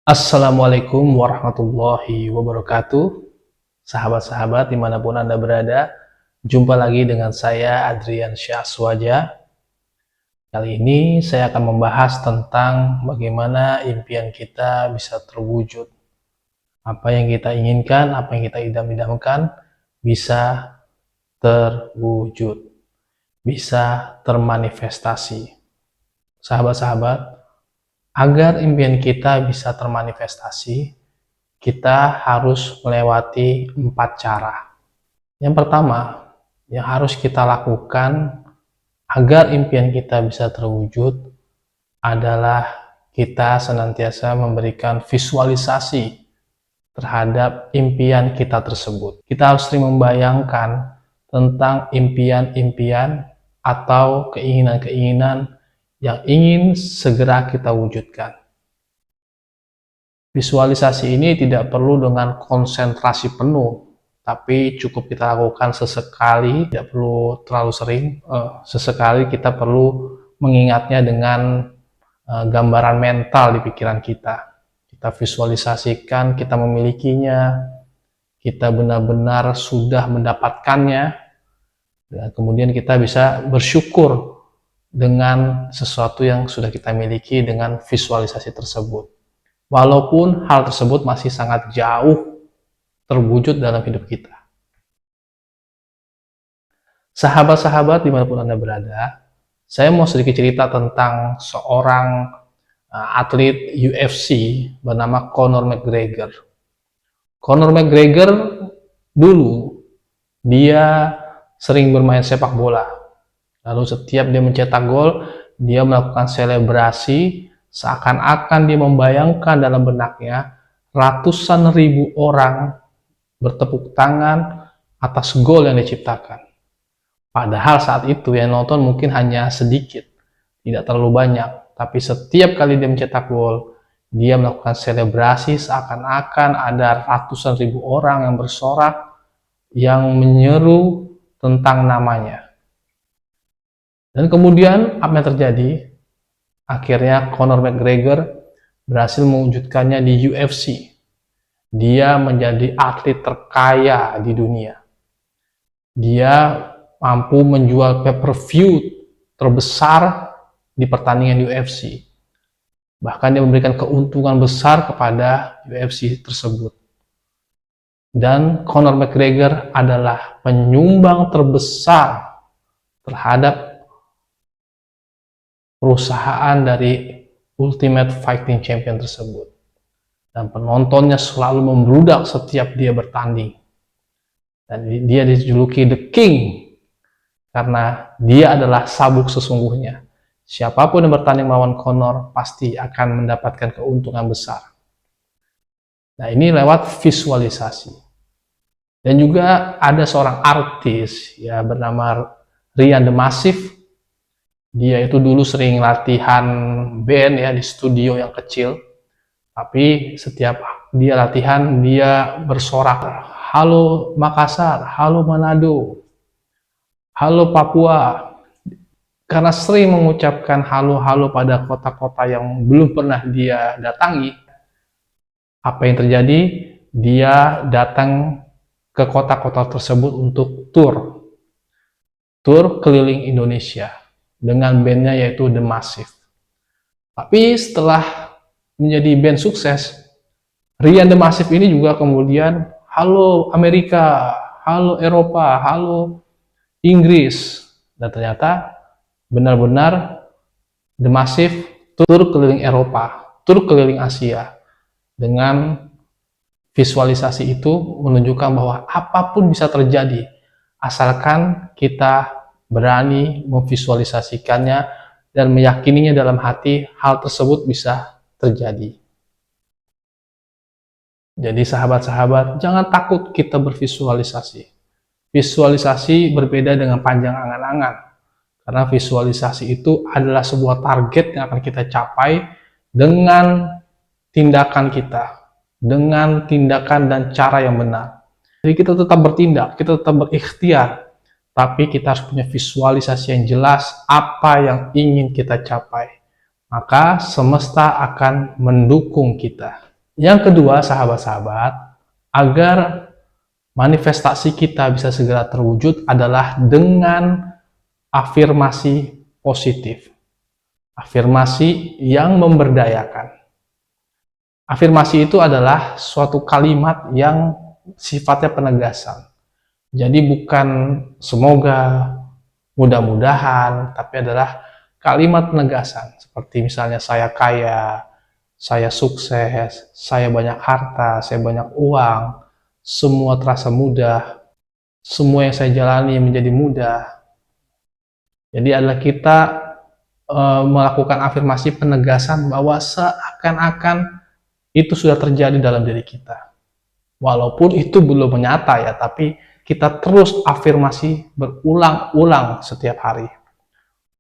Assalamualaikum warahmatullahi wabarakatuh. Sahabat-sahabat dimanapun Anda berada, jumpa lagi dengan saya Adrian Syahswaja. Kali ini saya akan membahas tentang bagaimana impian kita bisa terwujud. Apa yang kita inginkan, apa yang kita idam-idamkan bisa terwujud, bisa termanifestasi. Sahabat-sahabat, agar impian kita bisa termanifestasi, kita harus melewati 4 cara. Yang pertama, yang harus kita lakukan agar impian kita bisa terwujud adalah kita senantiasa memberikan visualisasi terhadap impian kita tersebut. Kita harus sering membayangkan tentang impian-impian atau keinginan-keinginan yang ingin segera kita wujudkan. Visualisasi ini tidak perlu dengan konsentrasi penuh, tapi cukup kita lakukan sesekali, tidak perlu terlalu sering. Sesekali kita perlu mengingatnya dengan gambaran mental di pikiran kita. Kita visualisasikan, kita memilikinya, kita benar-benar sudah mendapatkannya, dan kemudian kita bisa bersyukur dengan sesuatu yang sudah kita miliki dengan visualisasi tersebut. Walaupun hal tersebut masih sangat jauh terwujud dalam hidup kita. Sahabat-sahabat dimanapun Anda berada, saya mau sedikit cerita tentang seorang atlet UFC bernama Conor McGregor. Conor McGregor dulu dia sering bermain sepak bola. Lalu setiap dia mencetak gol, dia melakukan selebrasi seakan-akan dia membayangkan dalam benaknya ratusan ribu orang bertepuk tangan atas gol yang diciptakan. Padahal saat itu yang nonton mungkin hanya sedikit, tidak terlalu banyak. Tapi setiap kali dia mencetak gol, dia melakukan selebrasi seakan-akan ada ratusan ribu orang yang bersorak, yang menyeru tentang namanya. Dan kemudian apa yang terjadi? Akhirnya Conor McGregor berhasil mewujudkannya di UFC. Dia menjadi atlet terkaya di dunia. Dia mampu menjual pay-per-view terbesar di pertandingan UFC. Bahkan dia memberikan keuntungan besar kepada UFC tersebut. Dan Conor McGregor adalah penyumbang terbesar terhadap perusahaan dari Ultimate Fighting Champion tersebut. Dan penontonnya selalu membludak setiap dia bertanding. Dan dia dijuluki The King karena dia adalah sabuk sesungguhnya. Siapapun yang bertanding melawan Conor pasti akan mendapatkan keuntungan besar. Nah, ini lewat visualisasi. Dan juga ada seorang artis ya bernama Ryan The Massive. Dia itu dulu sering latihan band ya di studio yang kecil. Tapi setiap dia latihan, dia bersorak, "Halo Makassar, halo Manado, halo Papua." Karena sering mengucapkan halo-halo pada kota-kota yang belum pernah dia datangi, apa yang terjadi? Dia datang ke kota-kota tersebut untuk tur keliling Indonesia dengan bandnya yaitu The Massive. Tapi setelah menjadi band sukses, Ryan The Massive ini juga kemudian halo Amerika, halo Eropa, halo Inggris, dan ternyata benar-benar The Massive tur keliling Eropa, tur keliling Asia. Dengan visualisasi itu menunjukkan bahwa apapun bisa terjadi asalkan kita berani memvisualisasikannya dan meyakininya dalam hati hal tersebut bisa terjadi. Jadi sahabat-sahabat, jangan takut kita bervisualisasi. Visualisasi berbeda dengan panjang angan-angan. Karena visualisasi itu adalah sebuah target yang akan kita capai dengan tindakan kita. Dengan tindakan dan cara yang benar. Jadi kita tetap bertindak, kita tetap berikhtiar. Tapi kita harus punya visualisasi yang jelas apa yang ingin kita capai. Maka semesta akan mendukung kita. Yang kedua, sahabat-sahabat, agar manifestasi kita bisa segera terwujud adalah dengan afirmasi positif. Afirmasi yang memberdayakan. Afirmasi itu adalah suatu kalimat yang sifatnya penegasan. Jadi bukan semoga, mudah-mudahan, tapi adalah kalimat penegasan. Seperti misalnya saya kaya, saya sukses, saya banyak harta, saya banyak uang, semua terasa mudah, semua yang saya jalani menjadi mudah. Jadi adalah kita melakukan afirmasi penegasan bahwa seakan-akan itu sudah terjadi dalam diri kita. Walaupun itu belum nyata ya, tapi kita terus afirmasi berulang-ulang setiap hari.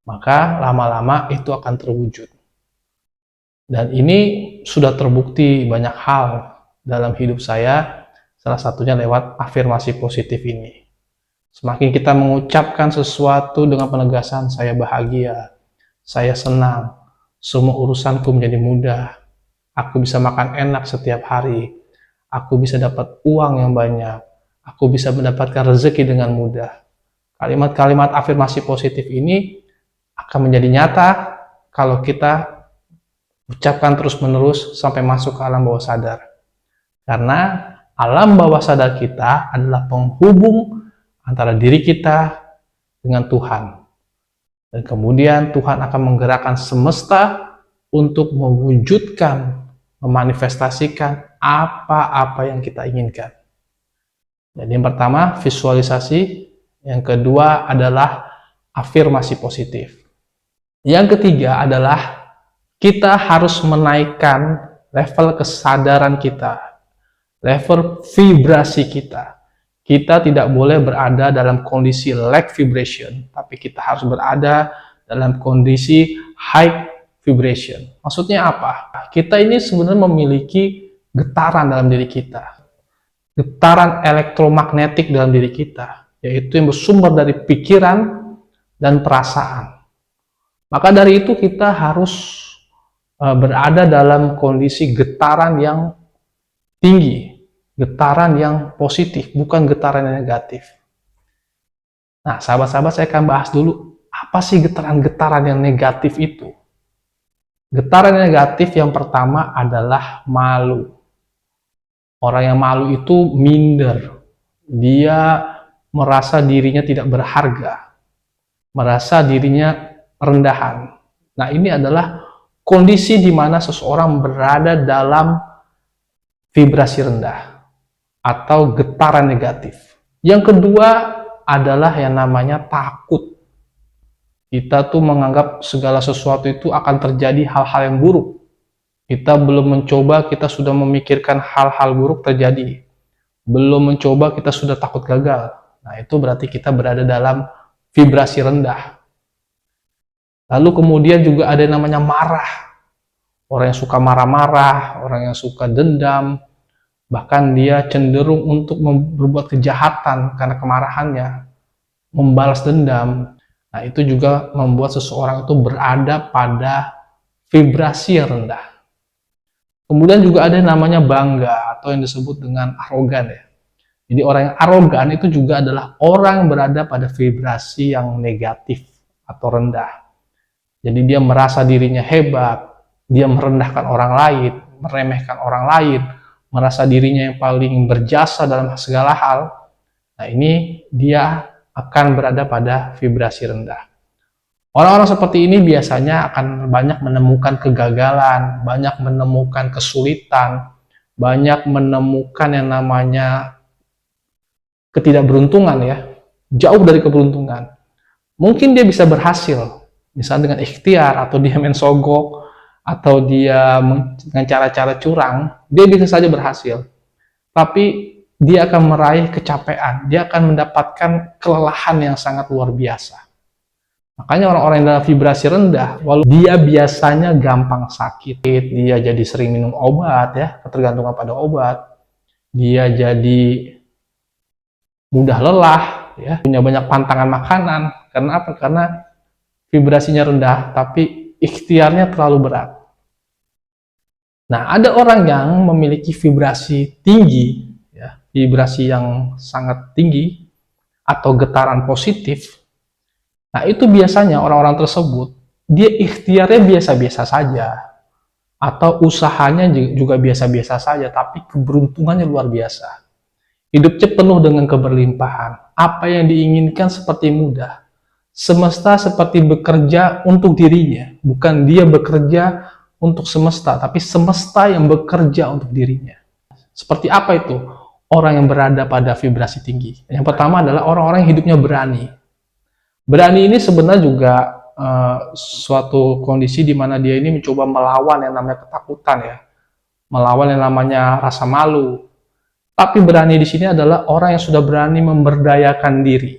Maka lama-lama itu akan terwujud. Dan ini sudah terbukti banyak hal dalam hidup saya, salah satunya lewat afirmasi positif ini. Semakin kita mengucapkan sesuatu dengan penegasan, saya bahagia, saya senang, semua urusanku menjadi mudah, aku bisa makan enak setiap hari, aku bisa dapat uang yang banyak, aku bisa mendapatkan rezeki dengan mudah. Kalimat-kalimat afirmasi positif ini akan menjadi nyata kalau kita ucapkan terus-menerus sampai masuk ke alam bawah sadar. Karena alam bawah sadar kita adalah penghubung antara diri kita dengan Tuhan. Dan kemudian Tuhan akan menggerakkan semesta untuk mewujudkan, memanifestasikan apa-apa yang kita inginkan. Jadi yang pertama, visualisasi. Yang kedua adalah afirmasi positif. Yang ketiga adalah kita harus menaikkan level kesadaran kita, level vibrasi kita. Kita tidak boleh berada dalam kondisi lack vibration, tapi kita harus berada dalam kondisi high vibration. Maksudnya apa? Kita ini sebenarnya memiliki getaran dalam diri kita, getaran elektromagnetik dalam diri kita, yaitu yang bersumber dari pikiran dan perasaan. Maka dari itu kita harus berada dalam kondisi getaran yang tinggi, getaran yang positif, bukan getaran yang negatif. Nah, sahabat-sahabat, saya akan bahas dulu, apa sih getaran-getaran yang negatif itu? Getaran yang negatif yang pertama adalah malu. Orang yang malu itu minder. Dia merasa dirinya tidak berharga, merasa dirinya rendahan. Nah, ini adalah kondisi di mana seseorang berada dalam vibrasi rendah atau getaran negatif. Yang kedua adalah yang namanya takut. Kita tuh menganggap segala sesuatu itu akan terjadi hal-hal yang buruk. Kita belum mencoba, kita sudah memikirkan hal-hal buruk terjadi. Belum mencoba, kita sudah takut gagal. Nah, itu berarti kita berada dalam vibrasi rendah. Lalu kemudian juga ada yang namanya marah. Orang yang suka marah-marah, orang yang suka dendam, bahkan dia cenderung untuk berbuat kejahatan karena kemarahannya, membalas dendam. Nah, itu juga membuat seseorang itu berada pada vibrasi yang rendah. Kemudian juga ada yang namanya bangga atau yang disebut dengan arogan ya. Jadi orang yang arogan itu juga adalah orang yang berada pada vibrasi yang negatif atau rendah. Jadi dia merasa dirinya hebat, dia merendahkan orang lain, meremehkan orang lain, merasa dirinya yang paling berjasa dalam segala hal. Nah, ini dia akan berada pada vibrasi rendah. Orang-orang seperti ini biasanya akan banyak menemukan kegagalan, banyak menemukan kesulitan, banyak menemukan yang namanya ketidakberuntungan ya, jauh dari keberuntungan. Mungkin dia bisa berhasil, misalnya dengan ikhtiar, atau dia main sogok, atau dia dengan cara-cara curang, dia bisa saja berhasil. Tapi dia akan meraih kecapean, dia akan mendapatkan kelelahan yang sangat luar biasa. Makanya orang-orang yang dalam vibrasi rendah, walau dia biasanya gampang sakit, dia jadi sering minum obat ya, ketergantungan pada obat, dia jadi mudah lelah, ya, punya banyak pantangan makanan. Karena apa? Karena vibrasinya rendah, tapi ikhtiarnya terlalu berat. Nah, ada orang yang memiliki vibrasi tinggi, ya, vibrasi yang sangat tinggi atau getaran positif. Nah, itu biasanya orang-orang tersebut dia ikhtiarnya biasa-biasa saja atau usahanya juga biasa-biasa saja, tapi keberuntungannya luar biasa. Hidupnya penuh dengan keberlimpahan. Apa yang diinginkan seperti mudah. Semesta seperti bekerja untuk dirinya, bukan dia bekerja untuk semesta, tapi semesta yang bekerja untuk dirinya. Seperti apa itu? Orang yang berada pada vibrasi tinggi. Yang pertama adalah orang-orang yang hidupnya berani. Berani ini sebenarnya juga suatu kondisi di mana dia ini mencoba melawan yang namanya ketakutan, ya, melawan yang namanya rasa malu. Tapi berani di sini adalah orang yang sudah berani memberdayakan diri.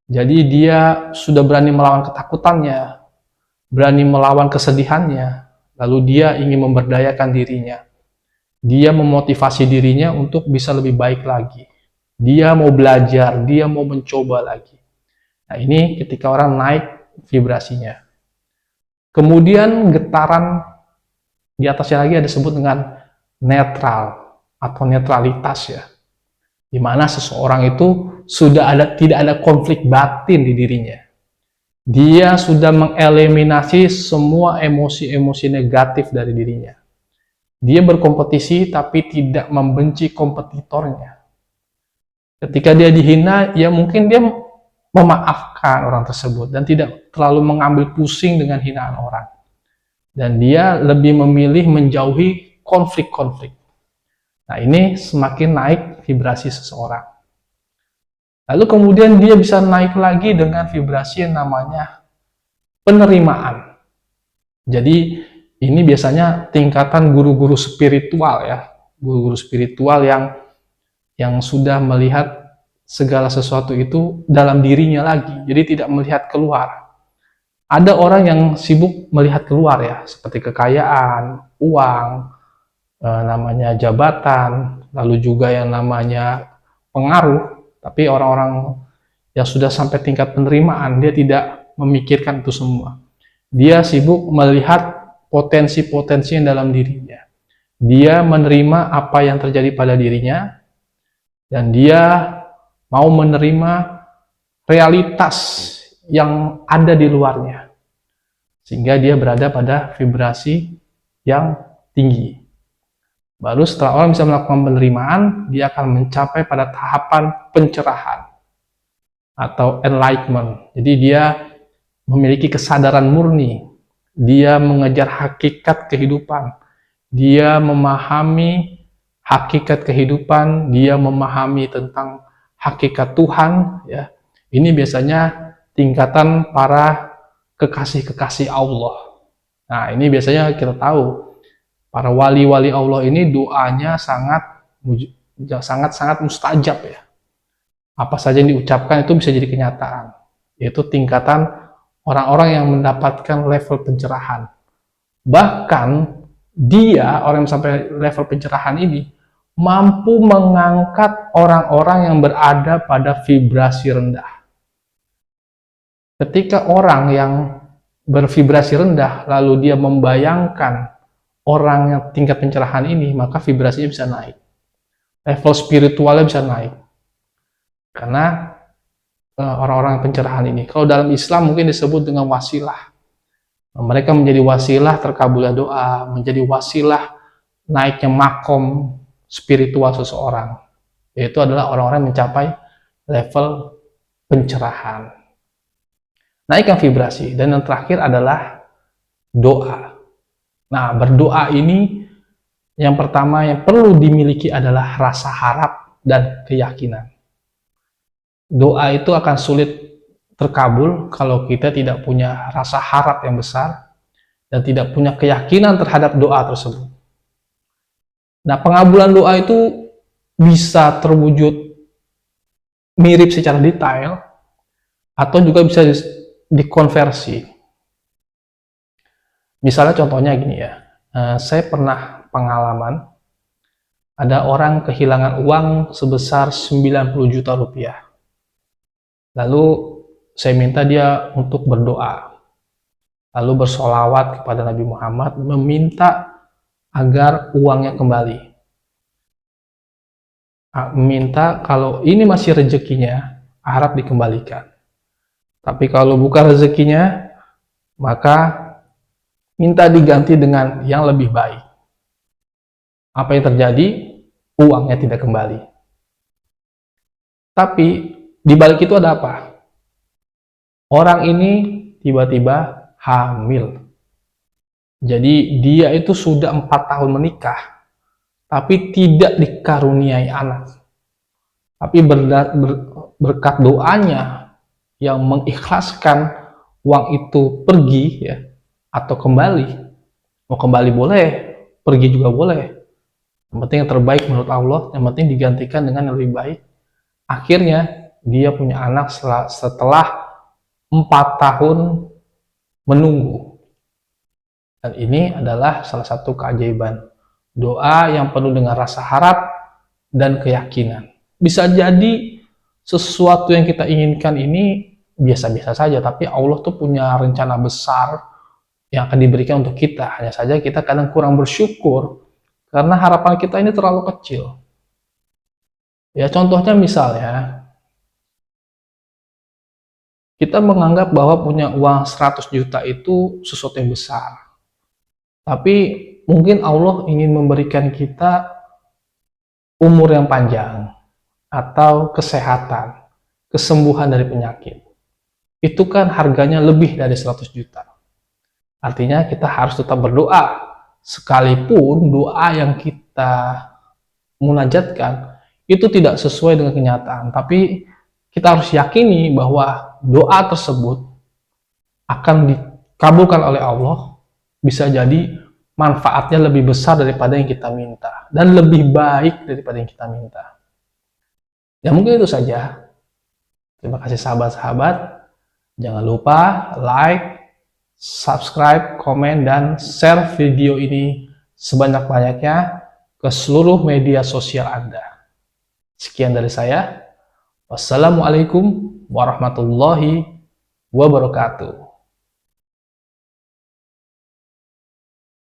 Jadi dia sudah berani melawan ketakutannya, berani melawan kesedihannya, lalu dia ingin memberdayakan dirinya. Dia memotivasi dirinya untuk bisa lebih baik lagi. Dia mau belajar, dia mau mencoba lagi. Nah, ini ketika orang naik vibrasinya. Kemudian getaran di atasnya lagi ada disebut dengan netral atau netralitas, ya. Di mana seseorang itu tidak ada konflik batin di dirinya. Dia sudah mengeliminasi semua emosi-emosi negatif dari dirinya. Dia berkompetisi tapi tidak membenci kompetitornya. Ketika dia dihina, ya mungkin dia memaafkan orang tersebut dan tidak terlalu mengambil pusing dengan hinaan orang. Dan dia lebih memilih menjauhi konflik-konflik. Nah, ini semakin naik vibrasi seseorang. Lalu kemudian dia bisa naik lagi dengan vibrasi yang namanya penerimaan. Jadi ini biasanya tingkatan guru-guru spiritual, ya. Guru-guru spiritual yang sudah melihat segala sesuatu itu dalam dirinya lagi. Jadi tidak melihat keluar. Ada orang yang sibuk melihat keluar, ya, seperti kekayaan, uang, namanya jabatan, lalu juga yang namanya pengaruh. Tapi orang-orang yang sudah sampai tingkat penerimaan, dia tidak memikirkan itu semua. Dia sibuk melihat potensi-potensi yang dalam dirinya. Dia menerima apa yang terjadi pada dirinya, dan dia mau menerima realitas yang ada di luarnya. Sehingga dia berada pada vibrasi yang tinggi. Baru setelah orang bisa melakukan penerimaan, dia akan mencapai pada tahapan pencerahan atau enlightenment. Jadi dia memiliki kesadaran murni, dia mengejar hakikat kehidupan, dia memahami hakikat kehidupan, dia memahami tentang hakikat Tuhan, ya. Ini biasanya tingkatan para kekasih-kekasih Allah. Nah, ini biasanya kita tahu para wali-wali Allah ini doanya sangat mustajab, ya. Apa saja yang diucapkan itu bisa jadi kenyataan. Yaitu tingkatan orang-orang yang mendapatkan level pencerahan. Bahkan dia, orang yang sampai level pencerahan ini, mampu mengangkat orang-orang yang berada pada vibrasi rendah. Ketika orang yang bervibrasi rendah, lalu dia membayangkan orang yang tingkat pencerahan ini, maka vibrasinya bisa naik. Level spiritualnya bisa naik. Karena orang-orang pencerahan ini, kalau dalam Islam mungkin disebut dengan wasilah. Mereka menjadi wasilah terkabulnya doa, menjadi wasilah naiknya makom spiritual seseorang. Yaitu adalah orang-orang mencapai level pencerahan. Naikkan vibrasi. Dan yang terakhir adalah doa. Nah, berdoa ini yang pertama yang perlu dimiliki adalah rasa harap dan keyakinan. Doa itu akan sulit terkabul kalau kita tidak punya rasa harap yang besar dan tidak punya keyakinan terhadap doa tersebut. Nah, pengabulan doa itu bisa terwujud mirip secara detail atau juga bisa dikonversi. Misalnya contohnya gini, ya, saya pernah pengalaman ada orang kehilangan uang sebesar 90 juta rupiah. Lalu saya minta dia untuk berdoa, lalu bersolawat kepada Nabi Muhammad, meminta agar uangnya kembali. Minta kalau ini masih rezekinya, harap dikembalikan. Tapi kalau bukan rezekinya, maka minta diganti dengan yang lebih baik. Apa yang terjadi? Uangnya tidak kembali. Tapi di balik itu ada apa? Orang ini tiba-tiba hamil. Jadi dia itu sudah 4 tahun menikah, tapi tidak dikaruniai anak. Tapi berkat doanya yang mengikhlaskan uang itu pergi ya, atau kembali. Mau kembali boleh, pergi juga boleh. Yang penting yang terbaik menurut Allah, yang penting digantikan dengan yang lebih baik. Akhirnya dia punya anak setelah 4 tahun menunggu. Dan ini adalah salah satu keajaiban. Doa yang penuh dengan rasa harap dan keyakinan. Bisa jadi sesuatu yang kita inginkan ini biasa-biasa saja, tapi Allah tuh punya rencana besar yang akan diberikan untuk kita. Hanya saja kita kadang kurang bersyukur karena harapan kita ini terlalu kecil. Ya contohnya misalnya, kita menganggap bahwa punya uang 100 juta itu sesuatu yang besar. Tapi mungkin Allah ingin memberikan kita umur yang panjang atau kesehatan, kesembuhan dari penyakit. Itu kan harganya lebih dari 100 juta. Artinya kita harus tetap berdoa. Sekalipun doa yang kita munajatkan itu tidak sesuai dengan kenyataan. Tapi kita harus yakini bahwa doa tersebut akan dikabulkan oleh Allah. Bisa jadi manfaatnya lebih besar daripada yang kita minta. Dan lebih baik daripada yang kita minta. Ya mungkin itu saja. Terima kasih sahabat-sahabat. Jangan lupa like, subscribe, komen, dan share video ini sebanyak-banyaknya ke seluruh media sosial Anda. Sekian dari saya. Wassalamualaikum warahmatullahi wabarakatuh.